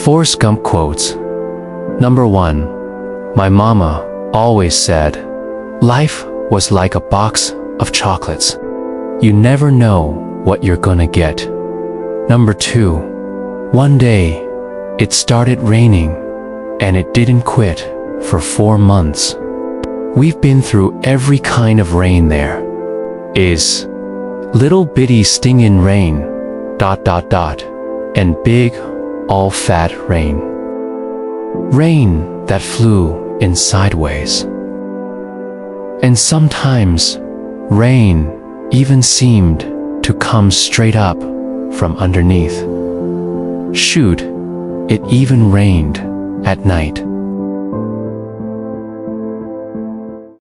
Forrest Gump quotes. Number 1. My mama always said, life was like a box of chocolates. You never know what you're gonna get. Number 2. One day, it started raining, and it didn't quit for 4 months. We've been through every kind of rain there. Is little bitty stinging rain, ... and big, all fat rain. Rain that flew in sideways. And sometimes, rain even seemed to come straight up from underneath. Shoot, it even rained at night.